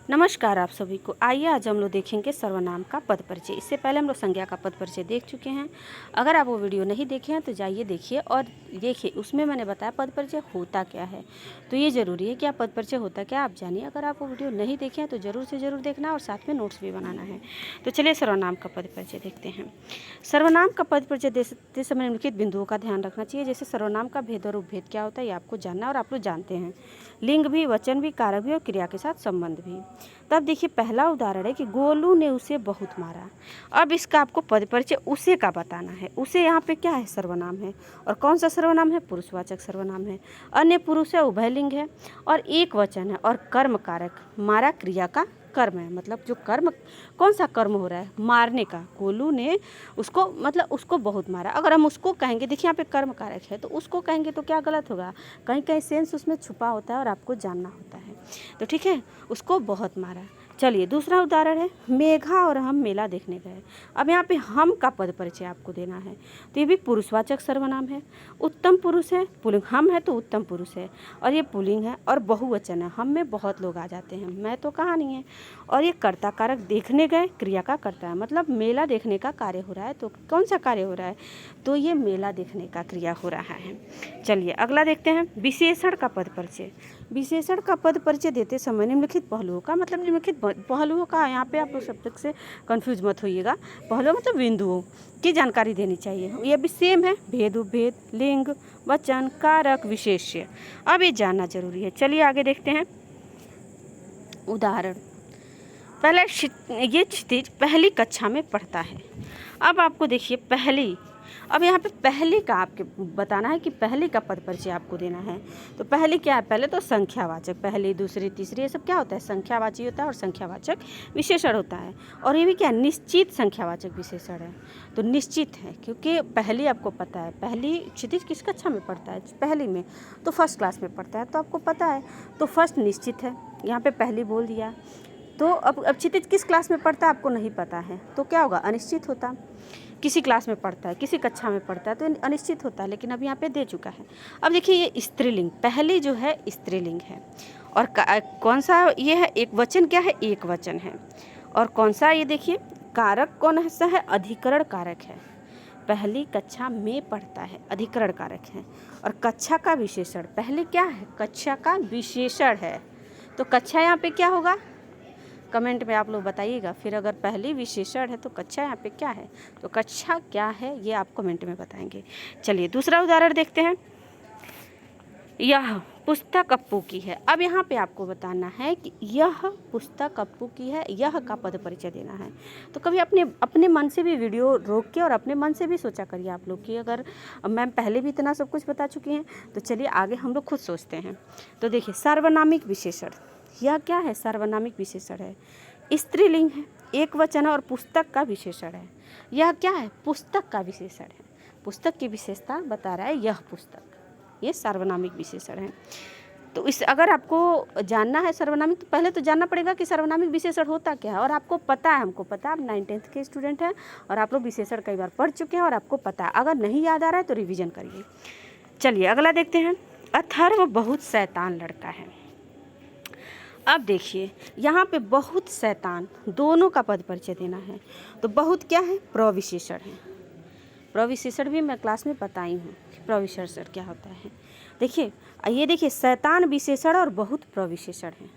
नमस्कार आप सभी को। आइए आज हम लोग देखेंगे सर्वनाम का पद परिचय। इससे पहले हम लोग संज्ञा का पद परिचय देख चुके हैं। अगर आप वो वीडियो नहीं देखे हैं तो जाइए देखिए और देखिए, उसमें मैंने बताया पद परिचय होता क्या है। तो ये ज़रूरी है कि आप पद परिचय होता क्या आप जानिए। अगर आप वो वीडियो नहीं देखे हैं तो ज़रूर से ज़रूर देखना और साथ में नोट्स भी बनाना है। तो चलिए सर्वनाम का पद परिचय देखते हैं। सर्वनाम का पद परिचय देते समय निम्नलिखित बिंदुओं का ध्यान रखना चाहिए। जैसे सर्वनाम का भेद और उपभेद क्या होता है ये आपको जानना और आप लोग जानते हैं। लिंग भी, वचन भी, कारक भी और क्रिया के साथ संबंध भी। तब देखिए पहला उदाहरण है कि गोलू ने उसे बहुत मारा। अब इसका आपको पद परिचय उसे का बताना है। उसे यहाँ पे क्या है? सर्वनाम है। और कौन सा सर्वनाम है? पुरुषवाचक सर्वनाम है। अन्य पुरुष है, उभयलिंग है और एक वचन है और कर्म कारक। मारा क्रिया का कर्म है, मतलब जो कर्म, कौन सा कर्म हो रहा है? मारने का। गोलू ने उसको, मतलब उसको बहुत मारा। अगर हम उसको कहेंगे, देखिए यहाँ पे कर्म कारक है, तो उसको कहेंगे तो क्या गलत होगा? कहीं कहीं सेंस उसमें छुपा होता है और आपको जानना होता है। तो ठीक है, उसको बहुत मारा। चलिए दूसरा उदाहरण है, मेघा और हम मेला देखने गए। अब यहाँ पे हम का पद परिचय आपको देना है। तो ये भी पुरुषवाचक सर्वनाम है। उत्तम पुरुष है, पुल्लिंग। हम है तो उत्तम पुरुष है और ये पुल्लिंग है और बहुवचन है। हम में बहुत लोग आ जाते हैं, मैं तो कहाँ नहीं है। और ये कर्ता कारक, देखने गए क्रिया का करता है, मतलब मेला देखने का कार्य हो रहा है। तो कौन सा कार्य हो रहा है? तो ये मेला देखने का क्रिया हो रहा है। चलिए अगला देखते हैं, विशेषण का पद परिचय। विशेषण का पद परिचय देते समय निम्नलिखित पहलुओं का, मतलब निम्नलिखित पहलुओं का, यहाँ पे आप लोग शब्द से कंफ्यूज मत होइएगा। पहलुओं मतलब बिंदुओं की जानकारी देनी चाहिए। ये भी सेम है, भेद, उपभेद, लिंग, वचन, कारक, विशेष्य। अब ये जानना जरूरी है। चलिए आगे देखते हैं उदाहरण। पहले ये क्षितिज पहली कक्षा में पढ़ता है। अब आपको देखिए पहली, अब यहाँ पे पहली का आपके बताना है कि पहली का पद परिचय आपको देना है। तो पहली क्या है? पहले तो संख्यावाचक, पहली, दूसरी, तीसरी, ये सब क्या होता है? संख्यावाची होता है और संख्यावाचक विशेषण होता है। और ये भी क्या? निश्चित संख्यावाचक विशेषण है। तो निश्चित है क्योंकि पहली आपको पता है। पहली क्षितिज किस कक्षा में पढ़ता है? पहली में, तो फर्स्ट क्लास में पढ़ता है, तो आपको पता है। तो फर्स्ट निश्चित है, यहाँ पे पहली बोल दिया। तो अब क्षितिज किस क्लास में पढ़ता है आपको नहीं पता है, तो क्या होगा? अनिश्चित होता। किसी क्लास में पढ़ता है, किसी कक्षा में पढ़ता है, तो अनिश्चित होता है, लेकिन अभी यहाँ पे दे चुका है। अब देखिए ये स्त्रीलिंग, पहली जो है स्त्रीलिंग है। और कौन सा ये है? एक वचन। क्या है? एक वचन है। और कौन सा? ये देखिए कारक कौन सा है? अधिकरण कारक है। पहली कक्षा में पढ़ता है, अधिकरण कारक है। और कक्षा का विशेषण, पहले क्या है? कक्षा का विशेषण है। तो कक्षा यहाँ पे क्या होगा? कमेंट में आप लोग बताइएगा। फिर अगर पहली विशेषण है तो कक्षा यहाँ पे क्या है? तो कक्षा क्या है ये आप कमेंट में बताएंगे। चलिए दूसरा उदाहरण देखते हैं। यह पुस्तक अप्पू की है। अब यहाँ पे आपको बताना है कि यह पुस्तक अप्पू की है, यह का पद परिचय देना है। तो कभी अपने मन से भी वीडियो रोक के और अपने मन से भी सोचा करिए आप लोग कि अगर मैम पहले भी इतना सब कुछ बता चुकी हैं तो चलिए आगे हम लोग खुद सोचते हैं। तो देखिए सार्वनामिक विशेषण, यह क्या है? सार्वनामिक विशेषण है। स्त्रीलिंग है, एक वचन है और पुस्तक का विशेषण है। यह क्या है? पुस्तक का विशेषण है। पुस्तक की विशेषता बता रहा है यह पुस्तक, ये सार्वनामिक विशेषण है। तो इस अगर आपको जानना है सर्वनामिक, तो पहले तो जानना पड़ेगा कि सर्वनामिक विशेषण होता क्या है। और आपको पता है, हमको पता है, आप 9th के स्टूडेंट हैं और आप लोग विशेषण कई बार पढ़ चुके हैं और आपको पता है। अगर नहीं याद आ रहा है तो रिवीजन करिए। चलिए अगला देखते हैं। अथर्व बहुत शैतान लड़का है। अब देखिए यहाँ पे बहुत शैतान, दोनों का पद परिचय देना है। तो बहुत क्या है? प्रविशेषण है। प्रविशेषण भी मैं क्लास में बताई हूँ कि प्रविशेषण क्या होता है। देखिए ये देखिए शैतान विशेषण और बहुत प्रविशेषण है,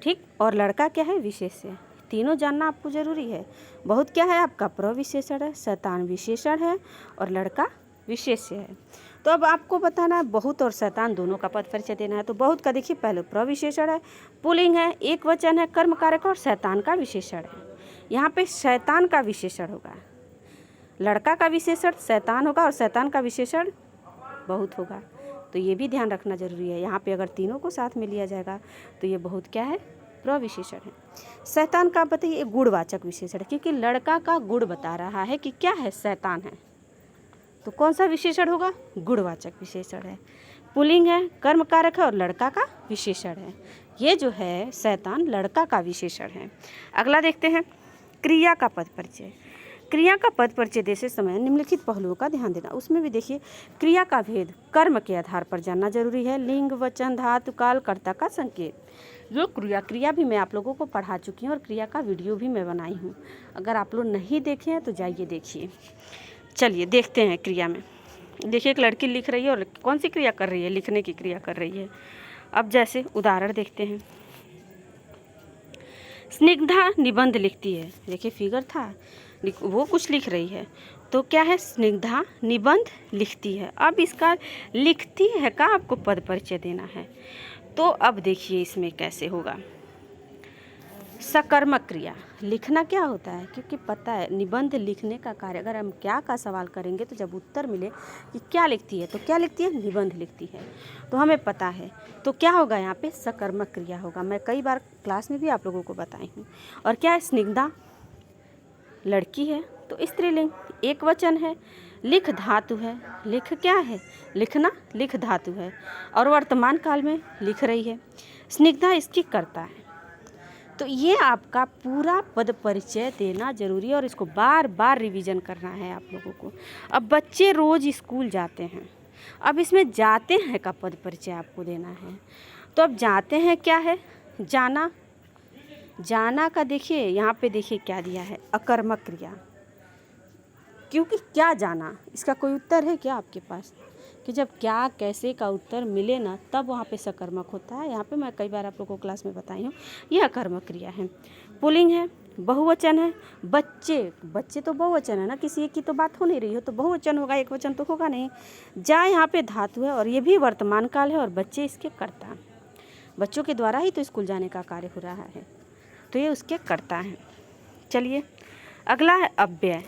ठीक। और लड़का क्या है? विशेष्य। तीनों जानना आपको जरूरी है। बहुत क्या है आपका? प्रविशेषण है, शैतान विशेषण है और लड़का विशेष्य है। तो अब आपको बताना है बहुत और शैतान दोनों का पद परिचय देना है। तो बहुत का देखिए पहले प्रविशेषण है, पुल्लिंग है, एक वचन है, कर्म कारक और शैतान का विशेषण है। यहाँ पे शैतान का विशेषण होगा, लड़का का विशेषण शैतान होगा और शैतान का विशेषण बहुत होगा। तो ये भी ध्यान रखना जरूरी है। यहाँ पे अगर तीनों को साथ में लिया जाएगा तो ये बहुत क्या है? प्रविशेषण है। शैतान का बताइए गुणवाचक विशेषण है, क्योंकि लड़का का गुण बता रहा है कि क्या है? शैतान है। तो कौन सा विशेषण होगा? गुणवाचक विशेषण है। पुल्लिंग है, कर्म कारक है और लड़का का विशेषण है। ये जो है शैतान लड़का का विशेषण है। अगला देखते हैं क्रिया का पद परिचय। क्रिया का पद परिचय देते समय निम्नलिखित पहलुओं का ध्यान देना। उसमें भी देखिए क्रिया का भेद कर्म के आधार पर जानना जरूरी है। लिंग, वचन, धातु, काल, कर्ता का संकेत। जो क्रिया भी मैं आप लोगों को पढ़ा चुकी हूँ और क्रिया का वीडियो भी मैं बनाई हूँ। अगर आप लोग नहीं देखे हैं तो जाइए देखिए। चलिए देखते हैं क्रिया में। देखिए एक लड़की लिख रही है और कौन सी क्रिया कर रही है? लिखने की क्रिया कर रही है। अब जैसे उदाहरण देखते हैं। स्निग्धा निबंध लिखती है। देखिए फिगर था, वो कुछ लिख रही है तो क्या है? स्निग्धा निबंध लिखती है। अब इसका लिखती है का आपको पद परिचय देना है। तो अब देखिए इसमें कैसे होगा। सकर्मक क्रिया। लिखना क्या होता है? क्योंकि पता है निबंध लिखने का कार्य, अगर हम क्या का सवाल करेंगे तो जब उत्तर मिले कि क्या लिखती है तो क्या लिखती है? निबंध लिखती है। तो हमें पता है तो क्या होगा यहाँ पे? सकर्मक क्रिया होगा। मैं कई बार क्लास में भी आप लोगों को बताई हूँ। और क्या है? स्निग्धा लड़की है तो स्त्रीलिंग, एक वचन है। लिख धातु है। लिख क्या है? लिखना, लिख धातु है और वर्तमान काल में लिख रही है। स्निग्धा इसकी कर्ता है। तो ये आपका पूरा पद परिचय देना जरूरी है और इसको बार बार रिवीजन करना है आप लोगों को। अब बच्चे रोज़ स्कूल जाते हैं, अब इसमें जाते हैं का पद परिचय आपको देना है। तो अब जाते हैं क्या है? जाना। जाना का देखिए यहाँ पे देखिए क्या दिया है? अकर्मक क्रिया। क्योंकि क्या जाना, इसका कोई उत्तर है क्या आपके पास? कि जब क्या कैसे का उत्तर मिले ना तब वहाँ पे सकर्मक होता है। यहाँ पे मैं कई बार आप लोगों को क्लास में बताई हूँ। ये अकर्मक क्रिया है। पुल्लिंग है, बहुवचन है। बच्चे, बच्चे तो बहुवचन है ना, किसी एक की तो बात हो नहीं रही हो तो बहुवचन होगा, एक वचन तो होगा नहीं। जा यहाँ पे धातु है और ये भी वर्तमान काल है और बच्चे इसके कर्ता। बच्चों के द्वारा ही तो स्कूल जाने का कार्य हो रहा है तो ये उसके कर्ता हैं। चलिए अगला है अव्यय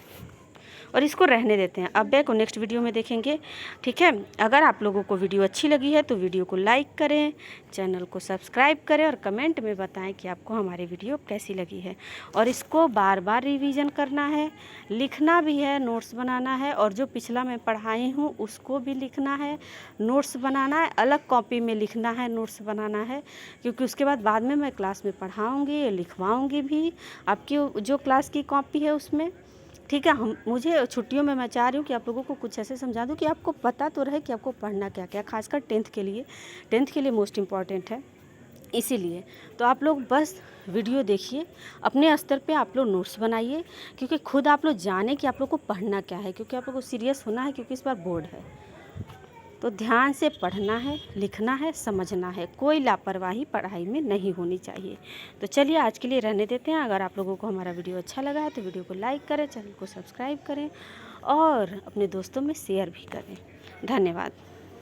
और इसको रहने देते हैं। अव्यय को नेक्स्ट वीडियो में देखेंगे, ठीक है। अगर आप लोगों को वीडियो अच्छी लगी है तो वीडियो को लाइक करें, चैनल को सब्सक्राइब करें और कमेंट में बताएं कि आपको हमारी वीडियो कैसी लगी है। और इसको बार बार रिवीजन करना है, लिखना भी है, नोट्स बनाना है और जो पिछला मैं पढ़ाई हूँ उसको भी लिखना है, नोट्स बनाना है, अलग कॉपी में लिखना है, नोट्स बनाना है। क्योंकि उसके बाद में मैं क्लास में पढ़ाऊँगी, लिखवाऊँगी भी आपकी जो क्लास की कॉपी है उसमें, ठीक है। मुझे छुट्टियों में मैं चाह रही हूँ कि आप लोगों को कुछ ऐसे समझा दूँ कि आपको पता तो रहे कि आपको पढ़ना क्या क्या, खासकर टेंथ के लिए मोस्ट इम्पॉर्टेंट है। इसीलिए तो आप लोग बस वीडियो देखिए, अपने स्तर पे आप लोग नोट्स बनाइए क्योंकि खुद आप लोग जाने कि आप लोग को पढ़ना क्या है, क्योंकि आप लोग को सीरियस होना है क्योंकि इस बार बोर्ड है। तो ध्यान से पढ़ना है, लिखना है, समझना है, कोई लापरवाही पढ़ाई में नहीं होनी चाहिए। तो चलिए आज के लिए रहने देते हैं। अगर आप लोगों को हमारा वीडियो अच्छा लगा है तो वीडियो को लाइक करें, चैनल को सब्सक्राइब करें और अपने दोस्तों में शेयर भी करें। धन्यवाद।